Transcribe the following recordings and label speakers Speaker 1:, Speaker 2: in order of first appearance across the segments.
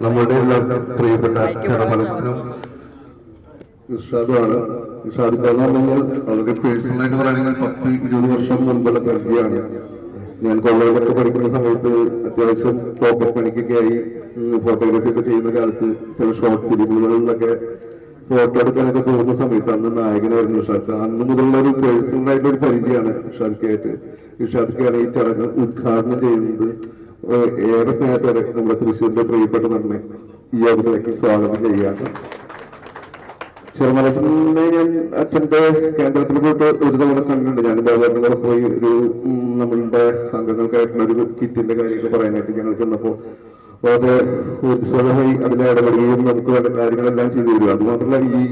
Speaker 1: നമ്മുടെ എല്ലാവർക്കും പ്രിയപ്പെട്ട ചരമലത്തിനും ഇർഷാദുമാണ്. ഇർഷാദ് എന്ന് പറഞ്ഞാൽ വളരെ പേഴ്സണലായിട്ട് പറയുകയാണെങ്കിൽ 10-20 വർഷം മുൻപുള്ള പരിചയമാണ്. ഞാൻ കോളേജിലൊക്കെ പഠിക്കുന്ന സമയത്ത് അത്യാവശ്യം പോക്കറ്റ് പണിക്കൊക്കെ ആയി ഫോട്ടോഗ്രാഫി ഒക്കെ ചെയ്യുന്ന കാലത്ത് ചില ഷോർട്ട് ഫിലിമുകളിലൊക്കെ ഫോട്ടോ എടുക്കാനൊക്കെ പോകുന്ന സമയത്ത് അന്ന് നായകനായിരുന്നു ഇർഷാദ്. അന്ന് മുതലുള്ള ഒരു പേഴ്സണലായിട്ടുള്ള ഒരു പരിചയമാണ് ഇർഷാദ്ക്കായിട്ട്. ഇർഷാദ്ക്കാണ് ഈ ചടങ്ങ് ഉദ്ഘാടനം ചെയ്യുന്നത്. ഏറെ സ്നേഹത്തോടെ നമ്മുടെ തൃശ്ശൂരിന്റെ പ്രിയപ്പെട്ട നടനെ ഈ യോഗത്തിലേക്ക് സ്വാഗതം ചെയ്യുകയാണ്. ചെറുമലച്ചനെ ഞാൻ അച്ഛന്റെ കേന്ദ്രത്തിൽ പോയിട്ട് ഒരു തവണ കണ്ടിട്ടുണ്ട്. ഞാൻ ബാബാറിനെ പോയി ഒരു നമ്മളുടെ അംഗങ്ങൾക്കായിട്ടുള്ള ഒരു കിറ്റിന്റെ കാര്യമൊക്കെ പറയാനായിട്ട് ഞങ്ങൾ ചെന്നപ്പോ വളരെ ഉത്സാഹമായി അതിനെ ഇടപെടുകയും നമുക്ക് വേണ്ട കാര്യങ്ങളെല്ലാം ചെയ്തു തരും. അതുമാത്രമല്ല ഈ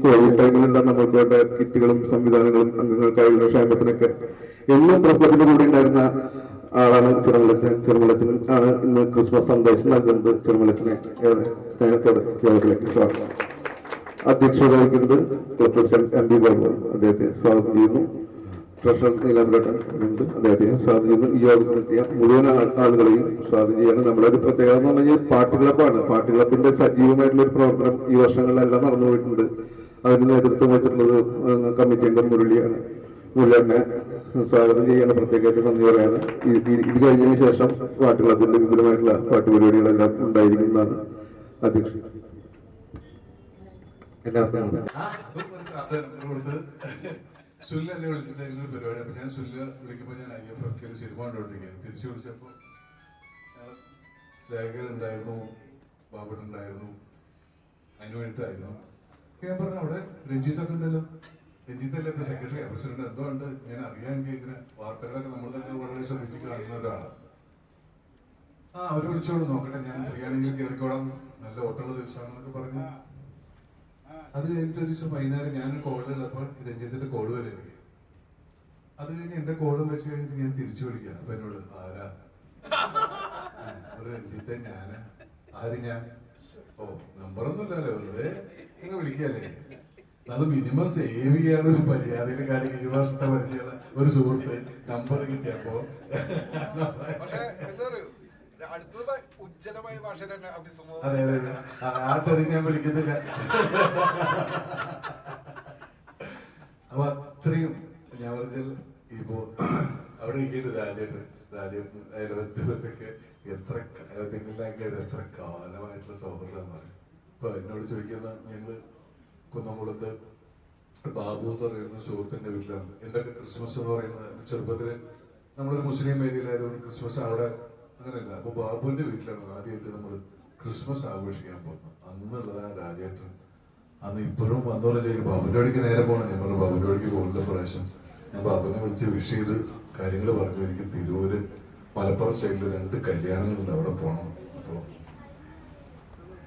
Speaker 1: കോവിഡ് ടൈമിലെല്ലാം നമ്മൾക്ക് വേണ്ട കിറ്റുകളും സംവിധാനങ്ങളും അംഗങ്ങൾക്കായുള്ള ക്ഷേമത്തിനൊക്കെ എന്നും പ്രശ്നത്തിന്റെ കൂടെ ഉണ്ടായിരുന്ന ആളാണ് ചെറുമലച്ചൻ. ചെറുമലച്ചൻ ആണ് ഇന്ന് ക്രിസ്മസ് സന്ദേശം നൽകുന്നത്. ചെറുമലച്ചനെ ഏറെ സ്നേഹത്തോടെ യോഗത്തിലേക്ക് സ്വാഗതം. അധ്യക്ഷത വഹിക്കുന്നത് പ്രസിഡന്റ് MP ബാബു, അദ്ദേഹത്തെ സ്വാഗതം ചെയ്യുന്നു. ട്രഷറർ നീലാംബരട്ടൻ ഉണ്ട്, അദ്ദേഹത്തെ സ്വാഗതം ചെയ്യുന്നു. ഈ യോഗത്തിലെത്തിയ മുഴുവൻ ആളുകളെയും സ്വാഗതം ചെയ്യാണ്. നമ്മുടെ ഒരു പ്രത്യേകത എന്ന് പറഞ്ഞാൽ പാട്ട് ക്ലബ്ബാണ്. പാട്ട് ക്ലബിന്റെ സജീവമായിട്ടുള്ള ഒരു പ്രവർത്തനം ഈ വർഷങ്ങളിലെല്ലാം നടന്നുപോയിട്ടുണ്ട്. അതിന് നേതൃത്വം വെച്ചിട്ടുള്ളത് കമ്മിറ്റി അംഗം മുരളിയാണ്. മുരളിയെ സ്വാഗതം ചെയ്യാൻ പ്രത്യേകമായിട്ട് നന്ദി പറയാണ്. ഇത് കഴിഞ്ഞതിന് ശേഷം പാട്ട് ക്ലബിന്റെ വിപുലമായിട്ടുള്ള പാട്ട് പരിപാടികളെല്ലാം ഉണ്ടായിരിക്കുന്നതാണ്. അധ്യക്ഷൻ
Speaker 2: സുല്ല എന്നെ വിളിച്ചിട്ട് ഇങ്ങനെ പരിപാടി. അപ്പൊ ഞാൻ സുല്ല വിളിക്കുമ്പോൾ ഞാൻ IFFK സിനിമ കണ്ടോണ്ടിരിക്കുകയാണ്. തിരിച്ചു വിളിച്ചപ്പോ ലേഖകൻ ഉണ്ടായിരുന്നു, ബാബുൻ ഉണ്ടായിരുന്നു, അതിന് വേണ്ടിയിട്ടായിരുന്നു. ഞാൻ പറഞ്ഞു അവിടെ രഞ്ജിത്തൊക്കെ ഉണ്ടല്ലോ. രഞ്ജിത്തല്ലേ ഇപ്പൊ സെക്രട്ടറി പ്രസിഡന്റ് എന്തോ ഉണ്ട്. ഞാൻ അറിയാൻ എനിക്ക് ഇങ്ങനെ വാർത്തകളൊക്കെ നമ്മളൊക്കെ വളരെ ശ്രദ്ധിച്ച് കാണുന്ന ഒരാളാണ്. അവര് വിളിച്ചോളൂ, നോക്കട്ടെ, ഞാൻ ഫ്രീ ആണെങ്കിൽ കയറിക്കോളാം, നല്ല ഓട്ടമുള്ള ദിവസമാണെന്നൊക്കെ പറഞ്ഞു. അത് കഴിഞ്ഞിട്ട് ഒരു ദിവസം വൈകുന്നേരം ഞാൻ കോളിലുള്ളപ്പോൾ രഞ്ജിത്തിന്റെ കോള് വരെ എനിക്ക്. അത് കഴിഞ്ഞ് എന്റെ കോളും വെച്ച് കഴിഞ്ഞിട്ട് ഞാൻ തിരിച്ചു വിളിക്കാം. അപ്പൊ എന്നോട് ആരാ? ഒരു രഞ്ജിത്തെ ഞാന്. ആര് ഞാൻ? ഓ നമ്പറൊന്നും ഇല്ലല്ലോ, വെറുതെ നിങ്ങൾ വിളിക്കല്ലേ. അത് മിനിമം സേവ് ചെയ്യാൻ ഒരു മര്യാദയിൽ കാണിക്കും. 20 വർഷത്തെ പരിചയമുള്ള ഒരു സുഹൃത്ത് നമ്പർ കിട്ടിയപ്പോ അതെ അതെ അതെ ആ തെറി ഞാൻ വിളിക്കുന്നില്ല. അപ്പൊ അത്രയും ഞാൻ പറഞ്ഞാൽ ഇപ്പോ അവിടെ ഇരിക്കേണ്ട രാജേട്ടൻ അയൽവക്കത്തൊക്കെ എത്ര നിങ്ങളിലൊക്കെ എത്ര കാലമായിട്ടുള്ള സൗഹൃദം പറയും. ഇപ്പൊ എന്നോട് ചോദിക്കുന്ന ഞങ്ങള് കുന്നംകുളത്ത് ബാബു എന്ന് പറയുന്ന സുഹൃത്തിന്റെ വീട്ടിലാണ്. എന്റെ ക്രിസ്മസ് എന്ന് പറയുന്നത് ചെറുപ്പത്തില് നമ്മളൊരു മുസ്ലിം ഏരിയയിലായതുകൊണ്ട് ക്രിസ്മസ് അവിടെ അങ്ങനെയല്ല. അപ്പൊ ബാബുവിന്റെ വീട്ടിലാണ് ആദ്യമായിട്ട് നമ്മൾ ക്രിസ്മസ് ആഘോഷിക്കാൻ പോകുന്നത്. അന്നുള്ളതാണ് രാജേട്ടൻ. അന്ന് ഇപ്പോഴും വന്നോളം ചോദിക്കും ബാബുന്റെ വഴിക്ക് നേരെ പോകണം. ഞാൻ പറഞ്ഞു ബാബുന്റെ വഴിക്ക് പോകുന്ന പ്രാവശ്യം ഞാൻ ബാബുവിനെ വിളിച്ച് വിഷ് ചെയ്ത് കാര്യങ്ങൾ പറഞ്ഞു. എനിക്ക് തിരൂര് മലപ്പുറം സൈഡിൽ 2 കല്യാണങ്ങളുണ്ട്, അവിടെ പോകണം.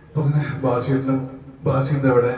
Speaker 2: അപ്പൊ അങ്ങനെ ബാസിന്റെ അവിടെ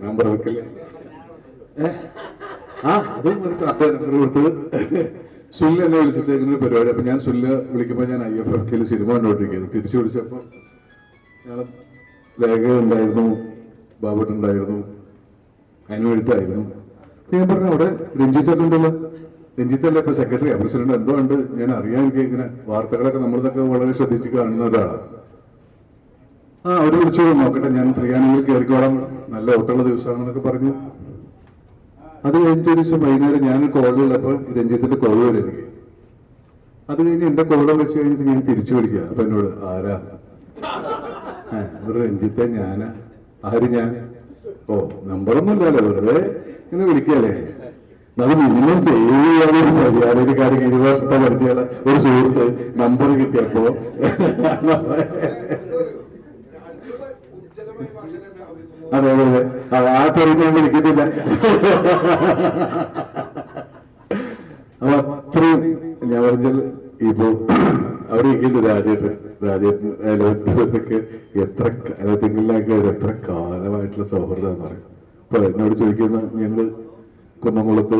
Speaker 2: നമ്പർ വെക്കല്ലേ. അതും നമ്പർ കൊടുത്തത് സുല്ല എന്നെ വിളിച്ചിട്ട് ഇങ്ങനെ ഒരു പരിപാടി. അപ്പൊ ഞാൻ സുല്ല വിളിക്കുമ്പോ ഞാൻ IFFK സിനിമ കണ്ടോണ്ടിരിക്കുന്നു. തിരിച്ചു വിളിച്ചപ്പോ ഞങ്ങൾ ലേഖകൻ ഉണ്ടായിരുന്നു, ബാബുട്ടൻ ഉണ്ടായിരുന്നു, അതിന് വേണ്ടിയിട്ടായിരുന്നു. ഞാൻ പറഞ്ഞു അവിടെ രഞ്ജിത്തൊക്കെ ഉണ്ടല്ലോ. രഞ്ജിത്തല്ലേ ഇപ്പൊ സെക്രട്ടറി പ്രസിഡന്റ് എന്തോ ഉണ്ട്. ഞാൻ അറിയാൻ എനിക്ക് ഇങ്ങനെ വാർത്തകളൊക്കെ നമ്മളിതൊക്കെ വളരെ ശ്രദ്ധിച്ച് കാണുന്ന ഒരാളാണ്. അവര് വിളിച്ചോളൂ, നോക്കട്ടെ, ഞാൻ ഫ്രീ ആണെങ്കിൽ കയറിക്കോളാം, നല്ല ഓട്ടമുള്ള ദിവസമാണെന്നൊക്കെ പറഞ്ഞു. അത് കഴിഞ്ഞിട്ട് ഒരു ദിവസം വൈകുന്നേരം ഞാൻ കോളിലുള്ളപ്പോൾ രഞ്ജിത്തിന്റെ കോള് വരെ എനിക്ക്. അത് കഴിഞ്ഞ് എന്റെ കോളം വെച്ച് കഴിഞ്ഞിട്ട് ഞാൻ തിരിച്ചു വിളിക്കുക. അപ്പൊ എന്നോട് ആരാ? ഒരു രഞ്ജിത്തെ ഞാനാ. ആര് ഞാൻ? ഓ നമ്പറൊന്നും ഇല്ലല്ലോ, വെറുതെ ഇങ്ങനെ വിളിക്കല്ലേ.
Speaker 3: അത് മിനിമം സേവ് ചെയ്യാതെ മര്യാദയുടെ കാര്യം 20 വർഷത്തെ പരിചയമുള്ള ഒരു സുഹൃത്ത് നമ്പർ കിട്ടിയപ്പോ അതെ അതെ അതെ ആ തെരഞ്ഞെടുപ്പ് വിളിക്കുന്നില്ല. അപ്പൊ അത്രയും ഞാൻ പറഞ്ഞാൽ ഇപ്പൊ അവിടെ ഇരിക്കുന്നു രാജേട്ടൻ അയലോകത്തൊക്കെ എത്ര തിങ്കളിലൊക്കെ എത്ര കാലമായിട്ടുള്ള സൗഹൃദമാണെന്ന് പറയും. അപ്പൊ എന്നോട് ചോദിക്കുന്ന ഞങ്ങള് കുന്നംകുളത്ത്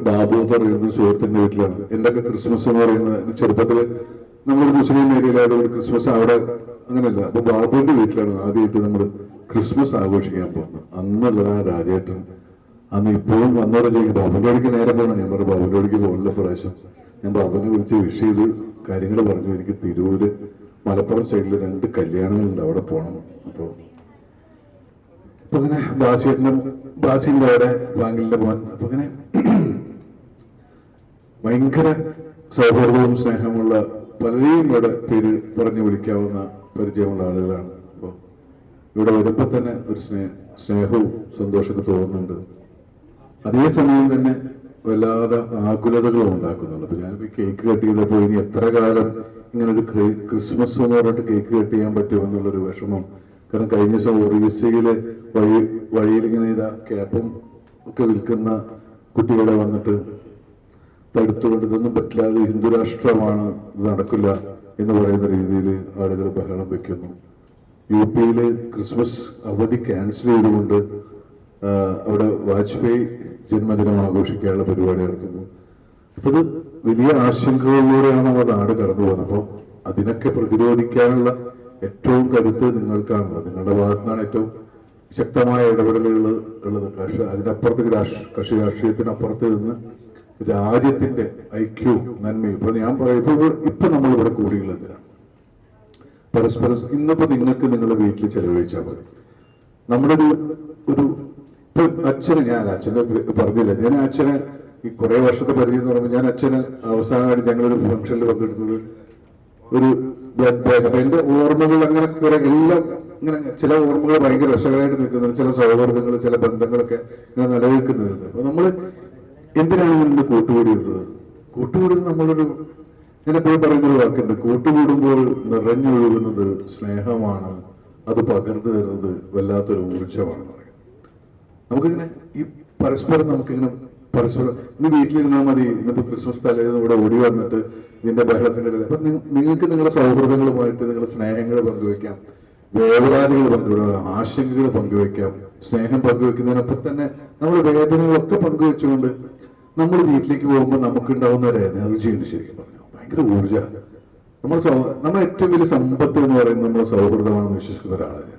Speaker 3: ബാബു എന്ന് പറയുന്ന സുഹൃത്തിന്റെ വീട്ടിലാണ്. എന്റെ ഒക്കെ ക്രിസ്മസ് എന്ന് പറയുന്നത് ചെറുപ്പത്തില് നമ്മളൊരു മുസ്ലിം ഏരിയയിലായത് ഒരു ക്രിസ്മസ് അവിടെ അങ്ങനെയല്ല. അപ്പൊ ബാബുവിന്റെ വീട്ടിലാണ് ആദ്യമായിട്ട് നമ്മൾ ക്രിസ്മസ് ആഘോഷിക്കാൻ പോകുന്നത്. അന്നുള്ളതാണ് രാജേട്ടൻ. അന്ന് ഇപ്പോഴും വന്നോടെ ചോദിക്കും ബാബുലോടിക്ക് നേരെ പോകണം. ഞാൻ പറഞ്ഞു ബാബുലോടിക്ക് പോകുന്ന പ്രാവശ്യം ഞാൻ ബാബുവിനെ വിളിച്ച് വിഷ് ചെയ്ത് കാര്യങ്ങൾ പറഞ്ഞു. എനിക്ക് തിരൂര് മലപ്പുറം സൈഡിൽ 2 കല്യാണങ്ങളുണ്ട്, അവിടെ പോകണം. അപ്പൊ അങ്ങനെ ബാസിന്റെ അവിടെ ബാങ്കിലിന്റെ പോകാൻ. അപ്പൊ അങ്ങനെ ഭയങ്കര സൗഹൃദവും സ്നേഹമുള്ള പലരെയും ഇവിടെ പേര് പറഞ്ഞു വിളിക്കാവുന്ന പരിചയമുള്ള ആളുകളാണ്. അപ്പൊ ഇവിടെ വരുമ്പോ തന്നെ ഒരു സ്നേഹവും സന്തോഷമൊക്കെ തോന്നുന്നുണ്ട്. അതേസമയം തന്നെ വല്ലാതെ ആകുലതകളും ഉണ്ടാക്കുന്നുണ്ട്. അപ്പൊ ഞാനിപ്പോ കേക്ക് കട്ട് ചെയ്തപ്പോ ഇനി എത്ര കാലം ഇങ്ങനെ ഒരു ക്രിസ്മസ് എന്ന് പറഞ്ഞിട്ട് കേക്ക് കട്ട് ചെയ്യാൻ പറ്റുമെന്നുള്ളൊരു വിഷമം. കാരണം കഴിഞ്ഞ ദിവസം ഒറീസയില് വഴിയിൽ ഇങ്ങനെ ഇതാ ക്യാപ്പും ഒക്കെ വിൽക്കുന്ന കുട്ടികളെ വന്നിട്ട് തടുത്തുകൊണ്ട് ഇതൊന്നും പറ്റില്ല, അത് ഹിന്ദുരാഷ്ട്രമാണ്, ഇത് നടക്കില്ല എന്ന് പറയുന്ന രീതിയിൽ ആളുകൾ ബഹളം വെക്കുന്നു. UP ക്രിസ്മസ് അവധി ക്യാൻസൽ ചെയ്തുകൊണ്ട് അവിടെ വാജ്പേയി ജന്മദിനം ആഘോഷിക്കാനുള്ള പരിപാടി നടത്തുന്നു. അപ്പൊ ഇത് വലിയ ആശങ്കകളിലൂടെയാണ് നമ്മുടെ നാട് കടന്നു പോകുന്നത്. അപ്പോൾ അതിനൊക്കെ പ്രതിരോധിക്കാനുള്ള ഏറ്റവും കരുത്ത് നിങ്ങൾക്കാണുള്ളത്. നിങ്ങളുടെ ഭാഗത്തുനിന്നാണ് ഏറ്റവും ശക്തമായ ഇടപെടലുകൾ ഉള്ളത്. അതിനപ്പുറത്ത് കക്ഷി രാഷ്ട്രീയത്തിനപ്പുറത്ത് നിന്ന് രാജ്യത്തിന്റെ ഐക്യവും നന്മയും. ഇപ്പൊ ഞാൻ പറയുമ്പോൾ ഇപ്പൊ നമ്മളിവിടെ കൂടിയുള്ളതിനാണ് പരസ്പരം. ഇന്നിപ്പോ നിങ്ങൾക്ക് നിങ്ങളുടെ വീട്ടിൽ ചെലവഴിച്ചാൽ മതി. നമ്മുടെ ഒരു ഇപ്പൊ അച്ഛനെ പറഞ്ഞില്ല, ഞാൻ അച്ഛനെ ഈ കുറെ വർഷത്തെ പരിചയം എന്ന് പറയുമ്പോൾ ഞാൻ അച്ഛന് അവസാനമായിട്ട് ഞങ്ങളൊരു ഫംഗ്ഷനിൽ പങ്കെടുത്തത് ഒരു ബ്ലഡ് ബാങ്ക്. അപ്പൊ എന്റെ ഓർമ്മകൾ അങ്ങനെ കുറെ എല്ലാം ഇങ്ങനെ ചില ഓർമ്മകൾ ഭയങ്കര രസകരമായിട്ട് നിൽക്കുന്നത്, ചില സൗഹൃദങ്ങൾ, ചില ബന്ധങ്ങളൊക്കെ ഇങ്ങനെ നിലനിൽക്കുന്നുണ്ട്. അപ്പൊ നമ്മള് എന്തിനാണ് ഇന്ന് കൂട്ടുകൂടിയിരുന്നത്? കൂട്ടുകൂടുന്നത് നമ്മളൊരു ഞാനെപ്പോഴും പറയുന്നൊരു വാക്കുണ്ട്, കൂട്ടുകൂടുമ്പോൾ നിറഞ്ഞൊഴുകുന്നത് സ്നേഹമാണ്, അത് പകർന്നു തരുന്നത് വല്ലാത്തൊരു ഊർജ്ജമാണ് പറയുന്നത്. നമുക്കിങ്ങനെ ഈ പരസ്പരം നമുക്കിങ്ങനെ പരസ്പരം ഇന്ന് വീട്ടിലിരുന്നാൽ മതി. ഇന്നിപ്പോ ക്രിസ്മസ് തലേന്ന് ഇവിടെ ഓടി വന്നിട്ട് ഇതിന്റെ ബഹളത്തിന്റെ ഇടയിൽ അപ്പൊ നിങ്ങൾക്ക് നിങ്ങളുടെ സൗഹൃദങ്ങളുമായിട്ട് നിങ്ങളുടെ സ്നേഹങ്ങൾ പങ്കുവെക്കാം, വേവലാതികൾ പങ്കുവെക്കാം, ആശങ്കകൾ പങ്കുവെക്കാം. സ്നേഹം പങ്കുവെക്കുന്നതിനൊപ്പം തന്നെ നമ്മുടെ വേദനകളൊക്കെ പങ്കുവെച്ചുകൊണ്ട് നമ്മൾ വീട്ടിലേക്ക് പോകുമ്പോൾ നമുക്കുണ്ടാവുന്ന ഒരു എനർജി ഉണ്ട്. ശരിക്കും പറഞ്ഞു ഭയങ്കര ഊർജ്ജ. നമ്മൾ ഏറ്റവും വലിയ സമ്പത്ത് എന്ന് പറയുന്നത് നമ്മുടെ സൗഹൃദമാണെന്ന് വിശ്വസിക്കുന്ന ഒരാളാണ്.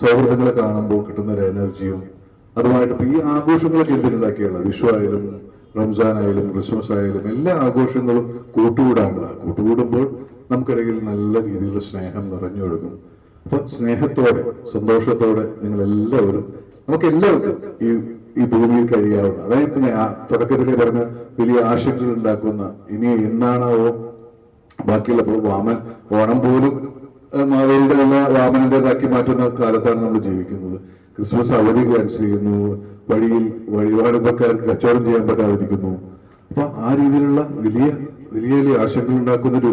Speaker 3: സൗഹൃദങ്ങളെ കാണുമ്പോൾ കിട്ടുന്ന ഒരു എനർജിയും അതുമായിട്ട് ഈ ആഘോഷങ്ങളൊക്കെ എന്തിനുണ്ടാക്കിയുള്ള വിഷു ആയാലും റംസാൻ ആയാലും ക്രിസ്മസ് ആയാലും എല്ലാ ആഘോഷങ്ങളും കൂട്ടുകൂടാനുള്ള. കൂട്ടുകൂടുമ്പോൾ നമുക്കിടയിൽ നല്ല രീതിയിലുള്ള സ്നേഹം നിറഞ്ഞൊഴുകും. അപ്പൊ സ്നേഹത്തോടെ സന്തോഷത്തോടെ നിങ്ങൾ എല്ലാവരും നമുക്കെല്ലാവർക്കും ഈ ഭൂമിയിൽ കഴിയാവുന്ന, അതായത് ഞാൻ തുടക്കത്തിലെ പറഞ്ഞ വലിയ ആശങ്കകൾ ഉണ്ടാക്കുന്ന ഇനി എന്നാണാവോ ബാക്കിയുള്ള ഓണം പോലും മാവേലിയുടെ വാമനന്റേതാക്കി മാറ്റുന്ന കാലത്താണ് നമ്മൾ ജീവിക്കുന്നത്. ക്രിസ്മസ് അവധി ക്യാൻസൽ ചെയ്യുന്നു, വഴിപാടുകാർക്ക് കച്ചവടം ചെയ്യാൻ പറ്റാതിരിക്കുന്നു. അപ്പൊ ആ രീതിയിലുള്ള വലിയ വലിയ വലിയ ആശങ്കകൾ ഉണ്ടാക്കുന്നൊരു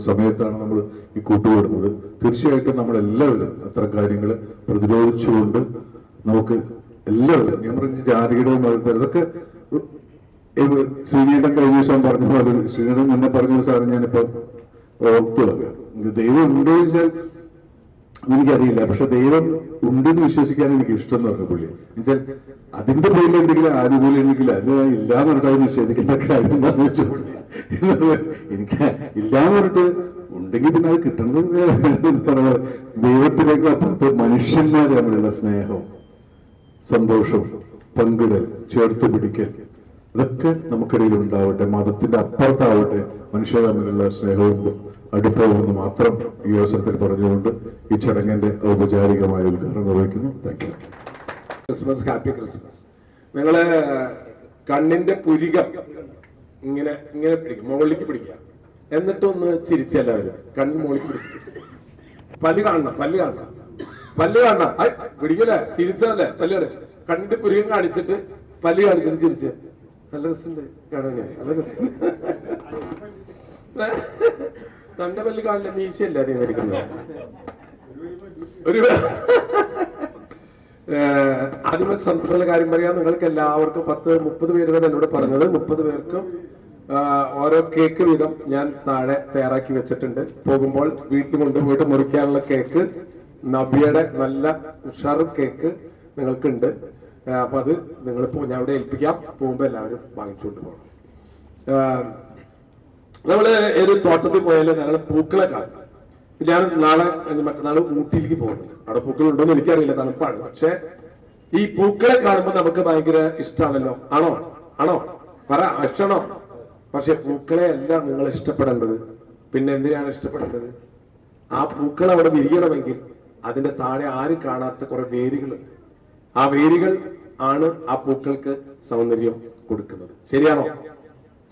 Speaker 3: സമയത്താണ് നമ്മൾ ഈ കൂട്ടുകൂടുന്നത്. തീർച്ചയായിട്ടും നമ്മളെല്ലാവരും അത്തരം കാര്യങ്ങൾ പ്രതിരോധിച്ചുകൊണ്ട് നമുക്ക് എല്ലാവരും, ഞാൻ പറഞ്ഞ ജാതിയുടെ മതത്തിൽ ഇതൊക്കെ ശ്രീനേട്ടൻ കഴിഞ്ഞ ദിവസം പറഞ്ഞ പോലെ ശ്രീനേട്ടൻ മുന്നേ പറഞ്ഞ സാധനം ഞാനിപ്പോ ഓർത്തു. ദൈവം ഉണ്ടോ ചോദിച്ചാൽ എനിക്കറിയില്ല, പക്ഷെ ദൈവം ഉണ്ടെന്ന് വിശ്വസിക്കാൻ എനിക്ക് ഇഷ്ടം എന്ന് പറഞ്ഞ പുള്ളി എന്നുവെച്ചാൽ അതിന്റെ പേരിൽ എന്തെങ്കിലും ആനുകൂല്യം ഉണ്ടെങ്കിൽ അത് ഇല്ലാന്ന് പറഞ്ഞിട്ട് നിഷേധിക്കേണ്ട കാര്യം എന്താന്ന് വെച്ചാൽ എനിക്ക് ഇല്ലാന്ന് പറഞ്ഞിട്ട് ഉണ്ടെങ്കിൽ പിന്നെ അത് കിട്ടണത് ദൈവത്തിലേക്ക് അപ്പുറത്ത് മനുഷ്യന്മാരെ തമ്മിലുള്ള സ്നേഹം, സന്തോഷം, പങ്കിടൽ, ചേർത്ത് പിടിക്കൽ, ഇതൊക്കെ നമുക്കിടയിൽ ഉണ്ടാവട്ടെ. മതത്തിന്റെ അപ്പുറത്താവട്ടെ മനുഷ്യർ തമ്മിലുള്ള സ്നേഹവും അടുപ്പവും എന്ന് മാത്രം ഈ അവസരത്തിൽ പറഞ്ഞുകൊണ്ട് ഈ ചടങ്ങിന്റെ ഔപചാരികമായ ഉദ്ഘാടനം നിർവഹിക്കുന്നു. Thank you.
Speaker 4: Christmas, happy Christmas. നിങ്ങള് കണ്ണിന്റെ പുരികം ഇങ്ങനെ ഇങ്ങനെ പിടിക്കും, മുകളിലേക്ക് പിടിക്കുക, എന്നിട്ടൊന്ന് ചിരിച്ചെല്ലാവരും കണ്ണിന് മുകളിലേക്ക് പിടിക്കും. പല്ല് കാണണം, പല്ല് കാണണം, പല്ല് കാണണം. പിടിക്കൂലേ, ചിരിച്ചല്ലേ പല്ലുകള്. കണ്ണിന്റെ പുരികം കാണിച്ചിട്ട് പല്ല് കാണിച്ചിട്ട് ചിരിച്ച് നല്ല രസമുണ്ട് കാണാൻ, നല്ല രസമുണ്ട്. തന്റെ പല്ല് കാണില്ല, മീശയല്ല നീ ധരിക്കുന്നത്. ഒരു ആദ്യമേ സംതൃപ്തിയുള്ള കാര്യം പറയാം. നിങ്ങൾക്ക് എല്ലാവർക്കും 30 പേര് വരെ എന്നോട് പറഞ്ഞത് 30 പേർക്കും ഓരോ കേക്ക് വീതം ഞാൻ താഴെ തയ്യാറാക്കി വെച്ചിട്ടുണ്ട്. പോകുമ്പോൾ വീട്ടിൽ കൊണ്ടുപോയിട്ട് മുറിക്കാനുള്ള കേക്ക്, നവ്യയുടെ നല്ല ഉഷാറ് കേക്ക് നിങ്ങൾക്കുണ്ട്. അപ്പൊ അത് നിങ്ങളിപ്പോ ഞാൻ അവിടെ ഏൽപ്പിക്കാം. പോകുമ്പോ എല്ലാവരും വാങ്ങിച്ചുകൊണ്ട് പോകണം. നമ്മള് ഏത് തോട്ടത്തിൽ പോയാലും ഞങ്ങൾ പൂക്കളെ കാണും. ഞാൻ നാളെ മറ്റന്നാൾ ഊട്ടിയിലേക്ക് പോകുന്നുണ്ട്. അവിടെ പൂക്കൾ ഉണ്ടോ എന്ന് എനിക്കറിയില്ല, തണുപ്പാണ്. പക്ഷെ ഈ പൂക്കളെ കാണുമ്പോൾ നമുക്ക് ഭയങ്കര ഇഷ്ടമാണല്ലോ. ആണോ? ആണോ? പറ, ഇഷ്ടമാണോ? പക്ഷെ പൂക്കളെ അല്ല നിങ്ങൾ ഇഷ്ടപ്പെടേണ്ടത്. പിന്നെ എന്തിനാണ് ഇഷ്ടപ്പെടേണ്ടത്? ആ പൂക്കൾ അവിടെ വിരിയണമെങ്കിൽ അതിന്റെ താഴെ ആരും കാണാത്ത കുറെ വേരുകളുണ്ട്. ആ വേരുകൾ ആണ് ആ പൂക്കൾക്ക് സൗന്ദര്യം കൊടുക്കുന്നത്. ശരിയാണോ?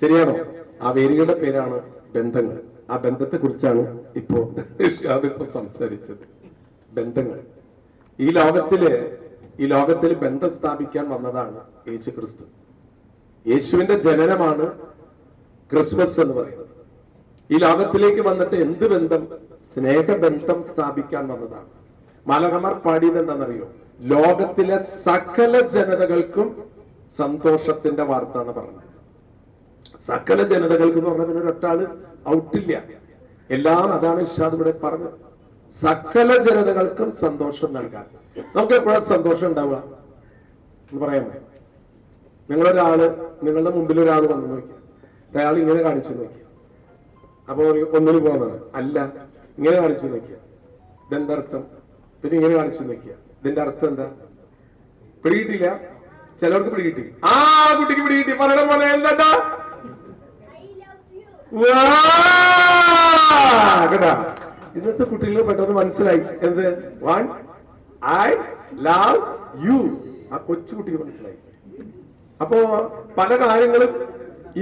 Speaker 4: ശരിയാണോ? ആ വേരുകളുടെ പേരാണ് ബന്ധങ്ങൾ. ആ ബന്ധത്തെ കുറിച്ചാണ് ഇപ്പോ സംസാരിച്ചത്. ബന്ധങ്ങൾ. ഈ ലോകത്തില് ബന്ധം സ്ഥാപിക്കാൻ വന്നതാണ് യേശു ക്രിസ്തു. യേശുവിന്റെ ജനനമാണ് ക്രിസ്മസ് എന്ന് പറയുന്നത്. ഈ ലോകത്തിലേക്ക് വന്നിട്ട് എന്ത് ബന്ധം? സ്നേഹബന്ധം സ്ഥാപിക്കാൻ വന്നതാണ്. മാലാഖമാർ പാടിയത് എന്താണെന്നറിയോ? ലോകത്തിലെ സകല ജനതകൾക്കും സന്തോഷത്തിന്റെ വാർത്ത എന്ന് പറഞ്ഞത്. സകല ജനതകൾക്ക് എന്ന് പറഞ്ഞാൽ പിന്നെ ഒരൊറ്റാള് ഔട്ടില്ല. എല്ലാം അതാണ് ഇർഷാദ് ഇവിടെ പറഞ്ഞത്. സകല ജനതകൾക്കും സന്തോഷം നൽകാൻ. നമുക്ക് എപ്പോഴാണ് സന്തോഷം ഉണ്ടാവുക എന്ന് പറയാമോ? നിങ്ങളുടെ മുമ്പിൽ ഒരാൾ വന്നു നോക്കി, അയാൾ ഇങ്ങനെ കാണിച്ചു നോക്കിയ, അപ്പൊ ഒന്നിന് പോകുന്നത് അല്ല, ഇങ്ങനെ കാണിച്ചു നോക്കിയ, ഇതെന്താ അർത്ഥം? പിന്നെ ഇങ്ങനെ കാണിച്ചു നോക്കിയ, ഇതിന്റെ അർത്ഥം എന്താ? പിടികിട്ടില്ല. ചിലവർക്ക് പിടികിട്ടി. ആ കുട്ടിക്ക് പിടികിട്ടി. പറയണ പോലെ എന്താ കേട്ടാ? ഇന്നത്തെ കുട്ടികൾ പെട്ടെന്ന് മനസ്സിലായി. എന്ത്? One I love U. ആ കൊച്ചുകുട്ടിക്ക് മനസ്സിലായി. അപ്പോ പല കാര്യങ്ങളും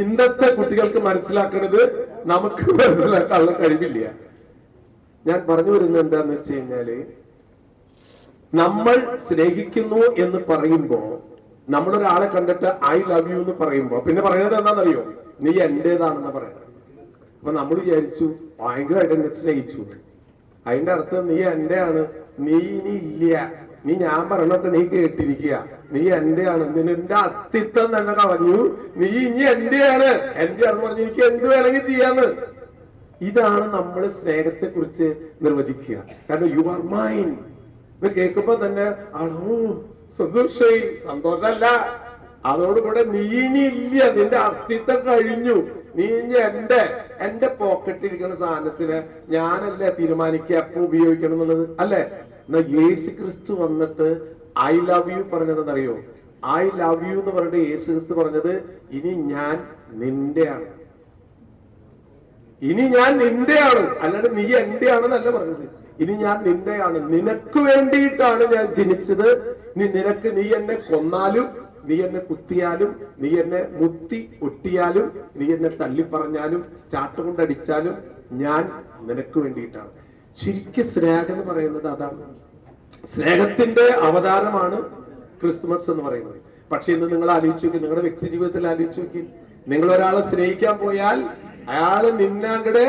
Speaker 4: ഇന്നത്തെ കുട്ടികൾക്ക് മനസ്സിലാക്കുന്നത് നമുക്ക് മനസ്സിലാക്കാനുള്ള കഴിവില്ല. ഞാൻ പറഞ്ഞു വരുന്നത് എന്താന്ന് വെച്ച് കഴിഞ്ഞാല്, നമ്മൾ സ്നേഹിക്കുന്നു എന്ന് പറയുമ്പോ, നമ്മളൊരാളെ കണ്ടിട്ട് ഐ ലവ് യു എന്ന് പറയുമ്പോ പിന്നെ പറയുന്നത് എന്താണെന്നറിയോ? നീ എന്റേതാണെന്ന് പറയണത്. അപ്പൊ നമ്മൾ വിചാരിച്ചു ഭയങ്കരമായിട്ട് എന്നെ സ്നേഹിച്ചു. അതിന്റെ അർത്ഥം നീ എന്റെ ആണ്, നീ ഇനി ഇല്ല, നീ ഞാൻ പറഞ്ഞൊക്കെ നീ കേട്ടിരിക്കുക, നീ എന്റെ ആണ്, നിന്റെ അസ്തിത്വം തന്നെ കളഞ്ഞു, നീ ഇനി എന്റെയാണ്, എന്റെ ആണെന്ന് പറഞ്ഞു എനിക്ക് എന്ത് വേണമെങ്കിൽ ചെയ്യാന്ന്. ഇതാണ് നമ്മൾ സ്നേഹത്തെ കുറിച്ച് നിർവചിക്കുക. കാരണം യു ആർ മൈൻ ഇത് കേൾക്കുമ്പോ തന്നെ ആണോ സന്തോഷായി. സന്തോഷമല്ല, അതോടുകൂടെ നീ ഇനി ഇല്ല, നിന്റെ അസ്തിത്വം കഴിഞ്ഞു, നീ ഇനി എന്റെ പോക്കറ്റിൽ ഇരിക്കുന്ന സാധനത്തിന് ഞാനല്ലേ തീരുമാനിക്കുക എപ്പോ ഉപയോഗിക്കണം എന്നുള്ളത്, അല്ലെ? എന്നാ യേശു ക്രിസ്തു വന്നിട്ട് ഐ ലവ് യു പറഞ്ഞതെന്നറിയോ? ഐ ലവ് യു എന്ന് പറഞ്ഞിട്ട് യേശു ക്രിസ്തു പറഞ്ഞത്, ഇനി ഞാൻ നിന്റെയാണ്, ഇനി ഞാൻ നിന്റെയാണ്, അല്ലാണ്ട് നീ എന്റെ ആണെന്നല്ല പറഞ്ഞത്. ഇനി ഞാൻ നിന്റെയാണ്, നിനക്ക് വേണ്ടിയിട്ടാണ് ഞാൻ ജനിച്ചത്. നീ എന്നെ കൊന്നാലും, നീ എന്നെ കുത്തിയാലും, നീ എന്നെ മുത്തി ഒട്ടിയാലും, നീ എന്നെ തള്ളിപ്പറഞ്ഞാലും, ചാട്ടുകൊണ്ടടിച്ചാലും ഞാൻ നിനക്ക് വേണ്ടിയിട്ടാണ്. ശരിക്കും സ്നേഹം എന്ന് പറയുന്നത് അതാണ്. സ്നേഹത്തിന്റെ അവതാരമാണ് ക്രിസ്മസ് എന്ന് പറയുന്നത്. പക്ഷെ ഇന്ന് നിങ്ങൾ ആലോചിച്ച് നോക്കി, നിങ്ങളുടെ വ്യക്തി ജീവിതത്തിൽ ആലോചിച്ച് നോക്കി, നിങ്ങൾ ഒരാളെ സ്നേഹിക്കാൻ പോയാൽ അയാള് നിന്നെ അങ്ങടെ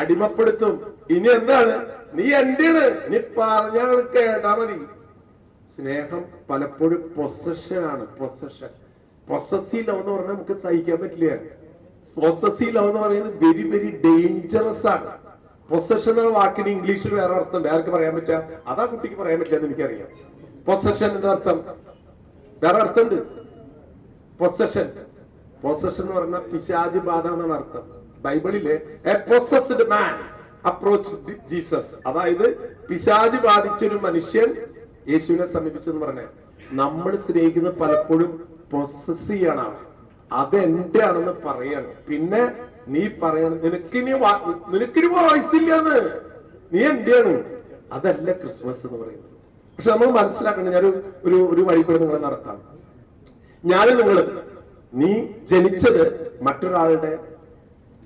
Speaker 4: അടിമപ്പെടുത്തും. ഇനി എന്താണ്? നീ എന്റെയാണ്, നീ പറഞ്ഞാൽ കേട്ടാ മതി. സ്നേഹം പലപ്പോഴും പൊസഷൻ ആണ്. പൊസസീവ് ലവ് എന്ന് പറഞ്ഞാൽ നമുക്ക് സഹിക്കാൻ പറ്റില്ല. പൊസസീവ് ലവ് എന്ന് പറയുന്നത് വെരി വെരി ഡേഞ്ചറസ് ആണ്. പൊസഷൻ എന്ന വാക്കിന് ഇംഗ്ലീഷിൽ വേറെ അർത്ഥമുണ്ട്. ആർക്ക് പറയാൻ പറ്റുക? അതാ കുട്ടിക്ക് പറയാൻ പറ്റില്ല എന്ന് എനിക്കറിയാം. പൊസഷൻ എന്ന അർത്ഥം വേറെ അർത്ഥമുണ്ട്. പൊസഷൻ എന്ന് പറഞ്ഞാൽ പിശാച് ബാധ എന്നാണ് അർത്ഥം. ബൈബിളിലെ A possessed man approach Jesus, അതായത് പിശാച് ബാധിച്ചൊരു മനുഷ്യൻ യേശുവിനെ സമീപിച്ചെന്ന് പറഞ്ഞ നമ്മൾ സ്നേഹിക്കുന്നത് പലപ്പോഴും പൊസസീവ് ആണ്. അതെന്റെ ആണെന്ന് പറയണം. പിന്നെ നീ പറയണം നിനക്കിനി വയസ്സില്ലാന്ന്, നീ എന്റെയാണ്. അതല്ല ക്രിസ്മസ് എന്ന് പറയുന്നത്. പക്ഷെ നമ്മൾ മനസ്സിലാക്കണം. ഞാൻ ഒരു വഴി കൂടെ നിങ്ങളെ നടത്താം. നീ ജനിച്ചത് മറ്റൊരാളുടെ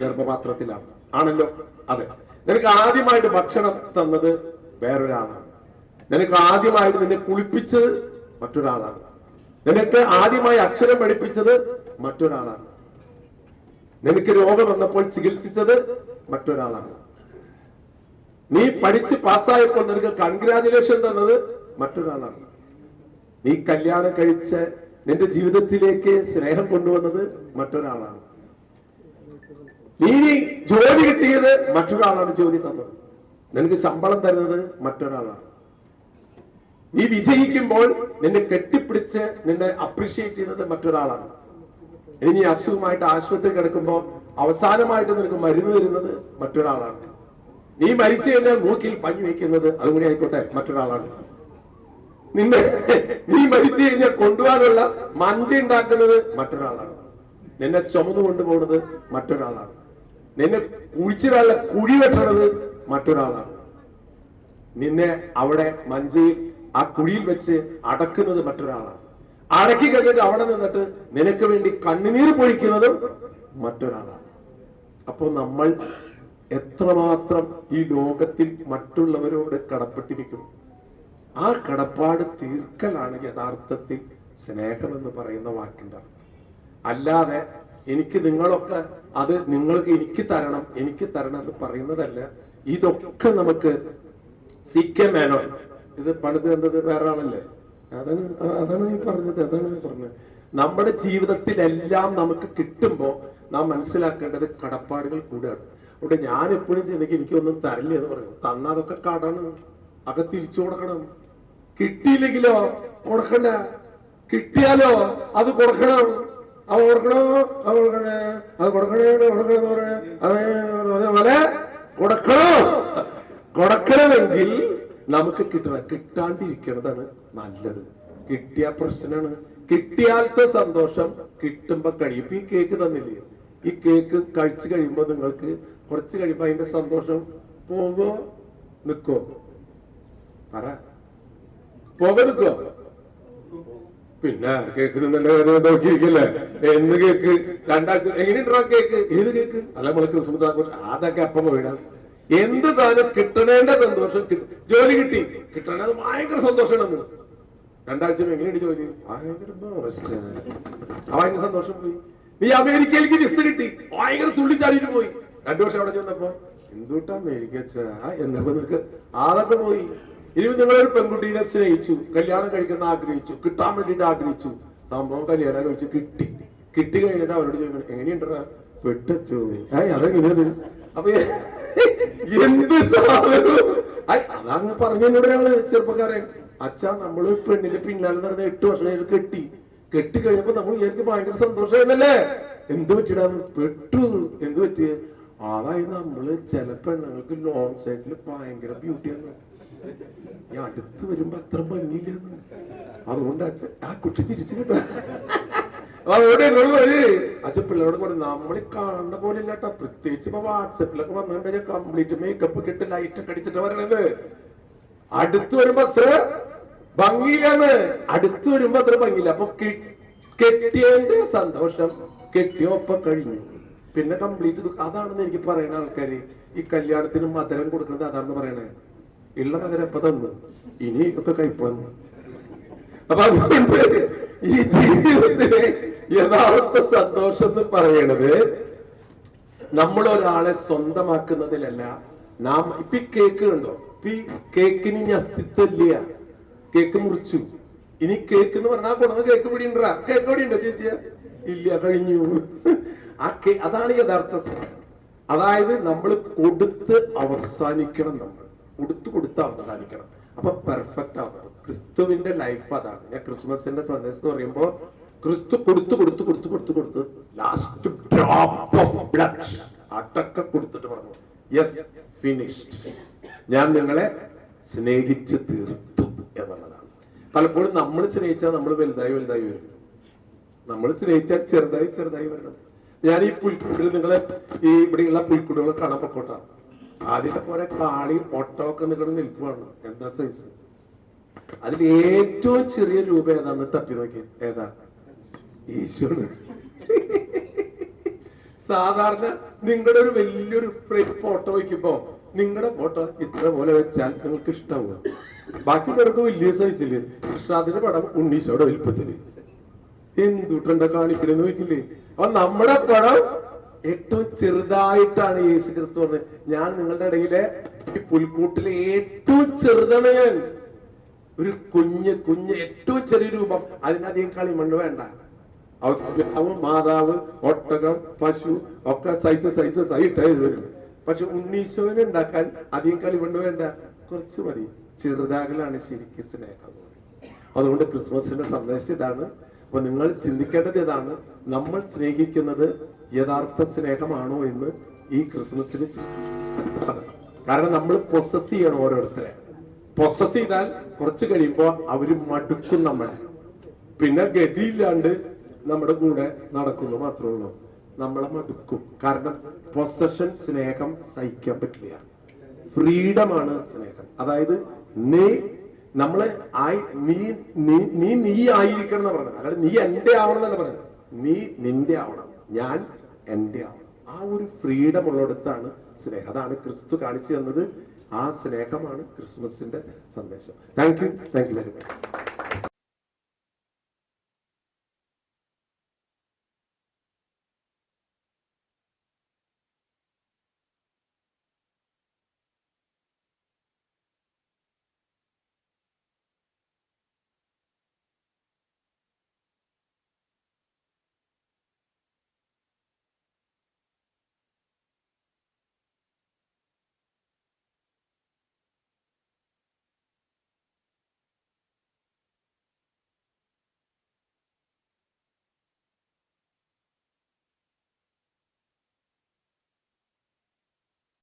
Speaker 4: ഗർഭപാത്രത്തിലാണ്, ആണല്ലോ? അതെ. നിനക്ക് ആദ്യമായിട്ട് ഭക്ഷണം തന്നത് വേറൊരാളാണ്. നിനക്ക് ആദ്യമായിട്ട് നിന്നെ കുളിപ്പിച്ചത് മറ്റൊരാളാണ്. നിനക്ക് ആദ്യമായി അക്ഷരം പഠിപ്പിച്ചത് മറ്റൊരാളാണ്. നിനക്ക് രോഗം വന്നപ്പോൾ ചികിത്സിച്ചത് മറ്റൊരാളാണ്. നീ പഠിച്ച് പാസ്സായപ്പോൾ നിനക്ക് കൺഗ്രാജുലേഷൻ തന്നത് മറ്റൊരാളാണ്. നീ കല്യാണം കഴിച്ച് നിന്റെ ജീവിതത്തിലേക്ക് സ്നേഹം കൊണ്ടുവന്നത് മറ്റൊരാളാണ്. നീ ജോലി കിട്ടിയത് മറ്റൊരാളാണ് ജോലി തന്നത്. നിനക്ക് ശമ്പളം തരുന്നത് മറ്റൊരാളാണ്. നീ വിജയിക്കുമ്പോൾ നിന്നെ കെട്ടിപ്പിടിച്ച് നിന്നെ അപ്രീഷിയേറ്റ് ചെയ്യുന്നത് മറ്റൊരാളാണ്. ഇനി നീ അസുഖമായിട്ട് ആശുപത്രി കിടക്കുമ്പോൾ അവസാനമായിട്ട് നിനക്ക് മരുന്ന് തരുന്നത് മറ്റൊരാളാണ്. നീ മരിച്ചു കഴിഞ്ഞാൽ മൂക്കിൽ പഞ്ഞു വയ്ക്കുന്നത് അതുകൂടി ആയിക്കോട്ടെ മറ്റൊരാളാണ്. നീ മരിച്ചു കഴിഞ്ഞാൽ കൊണ്ടുപോകാനുള്ള മഞ്ചി ഉണ്ടാക്കുന്നത് മറ്റൊരാളാണ്. നിന്നെ ചുമന്നു കൊണ്ടുപോകുന്നത് മറ്റൊരാളാണ്. നിന്നെ കുഴിച്ചിടാനുള്ള കുഴി വെട്ടണത് മറ്റൊരാളാണ്. നിന്നെ അവിടെ മഞ്ചയിൽ ആ കുഴിയിൽ വെച്ച് അടക്കുന്നത് മറ്റൊരാളാണ്. അടക്കി കഴിഞ്ഞിട്ട് അവിടെ നിന്നിട്ട് നിനക്ക് വേണ്ടി കണ്ണുനീർ പൊഴിക്കുന്നതും മറ്റൊരാളാണ്. അപ്പോൾ നമ്മൾ എത്രമാത്രം ഈ ലോകത്തിൽ മറ്റുള്ളവരോട് കടപ്പെട്ടിരിക്കുന്നു. ആ കടപ്പാട് തീർക്കലാണ് യഥാർത്ഥത്തിൽ സ്നേഹമെന്ന് പറയുന്ന വാക്കിന്റെ അർത്ഥം. അല്ലാതെ എനിക്ക് നിങ്ങളൊക്കെ അത് നിങ്ങൾക്ക് എനിക്ക് തരണം എന്ന് പറയുന്നതല്ല. ഇതൊക്കെ നമുക്ക് CK മേനോൻ ഇത് പണിത് തന്നത് വേറെ ആളല്ലേ? അതാണ് ഈ പറഞ്ഞത്. നമ്മുടെ ജീവിതത്തിലെല്ലാം നമുക്ക് കിട്ടുമ്പോ നാം മനസ്സിലാക്കേണ്ടത് കടപ്പാടുകൾ കൂടെയാണ്. അവിടെ ഞാൻ എപ്പോഴും ചിന്തിക്കും എനിക്കൊന്നും തരില്ല എന്ന് പറയും. തന്നാ അതൊക്കെ കടണം, അതൊക്കെ തിരിച്ചു കൊടുക്കണം. കിട്ടിയില്ലെങ്കിലോ കൊടുക്കണ്ട, കിട്ടിയാലോ അത് കൊടുക്കണം. അത് കൊടുക്കണോ അത് കൊടുക്കണേ അത് കൊടുക്കണമെന്ന് പറഞ്ഞ അതേപോലെ കൊടുക്കണമെങ്കിൽ നമുക്ക് കിട്ടാണ്ടിരിക്കണതാണ് നല്ലത്. കിട്ടിയ പ്രശ്നമാണ്. കിട്ടിയാലത്തെ സന്തോഷം കിട്ടുമ്പോ കഴിയും. ഈ കേക്ക് തന്നില്ലേ, ഈ കേക്ക് കഴിച്ചു കഴിയുമ്പോ നിങ്ങൾക്ക് കുറച്ച് കഴിയുമ്പോ അതിന്റെ സന്തോഷം പോകോ നിക്കോ? പറ, പോക നിക്കോ? പിന്നെ കേക്ക് നോക്കിയിരിക്കല്ലേ? എന്ന് കേക്ക് 2 ആഴ്ച എങ്ങനെയുണ്ടോ കേക്ക്? ഏത് കേക്ക്? അല്ല നമ്മള് ക്രിസ്മസ് ആഘോഷം അതൊക്കെ അപ്പം വീടാം. എന്ത് സാധനം കിട്ടണേണ്ട സന്തോഷം ജോലി കിട്ടി കിട്ടണത് ഭയങ്കര സന്തോഷമാണ്. 2 ആഴ്ച എങ്ങനെയുണ്ട് ജോലി? ഭയങ്കര ഭയങ്കര സന്തോഷം പോയി. നീ അമേരിക്കയിലേക്ക് വിസ കിട്ടി ഭയങ്കര തുള്ളിച്ചാടിയിട്ട് പോയി. 2 വർഷം അവിടെ ചെന്നപ്പോ എന്തുട്ടാ അമേരിക്ക എന്നപ്പോ നിനക്ക് അതൊക്കെ പോയി. ഇനി നിങ്ങളൊരു പെൺകുട്ടീനെ സ്നേഹിച്ചു, കല്യാണം കഴിക്കണം ആഗ്രഹിച്ചു, കിട്ടാൻ വേണ്ടിട്ട് ആഗ്രഹിച്ചു, സംഭവം കല്യാണം കഴിച്ചു, കിട്ടി കഴിഞ്ഞിട്ട് അവരോട് ചോദിക്കണം എങ്ങനെയുണ്ടാ പെട്ടു അതെങ്ങനെയത്? അപ്പൊ എന്ത് സാധനവും അതങ്ങ് പറഞ്ഞു ഒരാള് ചെറുപ്പക്കാരൻ, അച്ഛാ നമ്മള് പെണ്ണിന്റെ പിന്നാലെ നടന്ന 8 വർഷം കെട്ടി കഴിഞ്ഞപ്പോ നമ്മൾ വിചാരിക്കും ഭയങ്കര സന്തോഷമായിരുന്നല്ലേ? എന്ത് പറ്റിയിടാന്ന് പെട്ടു. എന്ത് പറ്റിയ? അതായത് നമ്മള് ചില പെണ്ണുങ്ങൾക്ക് ലോങ് സൈഡിൽ ഭയങ്കര ബ്യൂട്ടിയാണ്, ഈ അടുത്ത് വരുമ്പോ അത്ര ഭംഗിയില്ലെന്ന്. അതുകൊണ്ട് അച്ഛൻ ആ കുട്ടി ചിരിച്ചു കിട്ടാ. അതോടെ അച്ഛൻ പിള്ളേരോട് പറഞ്ഞു നമ്മൾ കാണുന്ന പോലെ ഇല്ലാട്ടോ. പ്രത്യേകിച്ച് ഇപ്പൊ വാട്സപ്പിലൊക്കെ വന്നിട്ട് കംപ്ലീറ്റ് മേക്കപ്പ് കിട്ടി ലൈറ്റൊക്കെ അടിച്ചിട്ട് വരണത്. അടുത്ത് വരുമ്പോ അത്ര ഭംഗിയിലാണ്. അടുത്ത് വരുമ്പോ അത്ര ഭംഗിയില്ല. അപ്പൊ കെട്ടിയതിന്റെ സന്തോഷം കെട്ടിയൊപ്പം കഴിഞ്ഞു. പിന്നെ കംപ്ലീറ്റ് അതാണെന്ന് എനിക്ക് പറയുന്ന ആൾക്കാര് ഈ കല്യാണത്തിന് മധുരം കൊടുക്കുന്നത് അതാണെന്ന് പറയണേ. ഉള്ള മധുരം എപ്പ തന്നു, ഇനി ഒക്കെ കഴിപ്പാന്ന്. അപ്പൊ അതുകൊണ്ട് ഈ ജീവിതത്തിലെ യഥാർത്ഥ സന്തോഷം എന്ന് പറയണത് നമ്മൾ ഒരാളെ സ്വന്തമാക്കുന്നതിലല്ല. നാം ഇപ്പൊ കേക്ക് കണ്ടോ? ഈ കേക്കിന് ഇനി അസ്തിത്വമില്ല. കേക്ക് മുറിച്ചു, ഇനി കേക്ക് എന്ന് പറഞ്ഞാൽ കൊണ്ടുവന്ന് കേക്ക് പിടിയുണ്ടാ? കേക്ക് പിടി ഉണ്ടോ ചേച്ചിയ? ഇല്ല, കഴിഞ്ഞു. അതാണ് യഥാർത്ഥ സ്നേഹം. അതായത് നമ്മൾ കൊടുത്ത് അവസാനിക്കണം. നമ്മൾ കൊടുത്ത് അവസാനിക്കണം. അപ്പൊ പെർഫെക്റ്റ് ആവണം. ക്രിസ്തുവിന്റെ ലൈഫ് അതാണ്. ഞാൻ ക്രിസ്മസിന്റെ സന്ദേശം പറയുമ്പോ ക്രിസ്തു കൊടുത്ത് ലാസ്റ്റ് ഡ്രോപ്പ് ഓഫ് ബ്ലഡ് അടക്ക കൊടുത്തിട്ട് പറഞ്ഞു യെസ് ഫിനിഷ്ഡ്, ഞാൻ നിങ്ങളെ സ്നേഹിച്ച് തീർത്തു എന്നുള്ളതാണ്. പലപ്പോഴും നമ്മൾ സ്നേഹിച്ചാൽ നമ്മൾ വലുതായി വരും. നമ്മൾ സ്നേഹിച്ചാൽ ചെറുതായി വരണം. ഞാൻ ഈ പുൽക്കൂട്ടിൽ നിങ്ങളെ ഈ ഇവിടെയുള്ള പുൽക്കൂടുകളെ കാണാൻ പൊക്കോട്ടാ. ആദ്യത്തെ പോലെ കാളി ഒട്ടമൊക്കെ നിങ്ങളുടെ നിൽപ്പുവാണ്. എന്താ സൈസ്? അതിൽ ഏറ്റവും ചെറിയ രൂപ ഏതാന്ന് തപ്പി നോക്കി. ഏതാ? ഈശോണ്. സാധാരണ നിങ്ങളുടെ ഒരു വലിയൊരു ഫോട്ടോ വയ്ക്കുമ്പോ നിങ്ങളുടെ ഫോട്ടോ ഇത്ര പോലെ വെച്ചാൽ നിങ്ങൾക്ക് ഇഷ്ടമാവുക. ബാക്കി പേർക്ക് വലിയ സൈസില് കൃഷ്ണാദിന്റെ പടം ഉണ്ണീശോയുടെ വലുപ്പത്തില് എന്തുട്ടണ്ട കാണിക്കണെന്ന് ചോദിക്കില്ലേ? അപ്പൊ നമ്മുടെ പണം ഏറ്റവും ചെറുതായിട്ടാണ് യേശു ക്രിസ്തു പറഞ്ഞത്. ഞാൻ നിങ്ങളുടെ ഇടയിലെ ഈ പുൽക്കൂട്ടിലെ ഏറ്റവും ചെറുതാണ് ഞാൻ. ഒരു കുഞ്ഞ് ഏറ്റവും ചെറിയ രൂപം, അതിനധികം കളിമണ്ണ് വേണ്ട. മാതാവ്, ഒട്ടകം, പശു ഒക്കെ സൈസ് ആയിട്ടേ വരും. പക്ഷെ ഉണ്ണീശോനെ ഉണ്ടാക്കാൻ അധികം കളിമണ്ണ് വേണ്ട, കുറച്ച് മതി. ചെറുതാകലാണ് ശരിക്കും സ്നേഹം. അതുകൊണ്ട് ക്രിസ്മസിന്റെ സന്ദേശം ഇതാണ്. അപ്പൊ നിങ്ങൾ ചിന്തിക്കേണ്ടത് ഇതാണ്, നമ്മൾ സ്നേഹിക്കുന്നത് യഥാർത്ഥ സ്നേഹമാണോ എന്ന് ഈ ക്രിസ്മസിന്. കാരണം നമ്മൾ പൊസസ് ചെയ്യണം ഓരോരുത്തരെ. പൊസസ് ചെയ്താൽ കുറച്ച് കഴിയുമ്പോ അവര് മടുക്കും നമ്മളെ, പിന്നെ ഗതിയില്ലാണ്ട് നമ്മുടെ കൂടെ നടക്കുന്നു മാത്രമേ ഉള്ളൂ. നമ്മളെ മടുക്കും. കാരണം പൊസഷൻ സ്നേഹം സഹിക്കാൻ പറ്റില്ല. ഫ്രീഡമാണ് സ്നേഹം. അതായത് നമ്മളെ നീ ആയിരിക്കണം എന്ന് പറഞ്ഞത്, അല്ലാതെ നീ എന്റെ ആവണം എന്നല്ല പറഞ്ഞത്. നീ നിന്റെ ആവണം, ഞാൻ എന്റെ ആവണം. ആ ഒരു ഫ്രീഡം ഉള്ളിടത്താണ് സ്നേഹം. അതാണ് ക്രിസ്തു കാണിച്ചു തന്നത്. ആ സ്നേഹമാണ് ക്രിസ്മസിന്റെ സന്ദേശം. Thank you very much.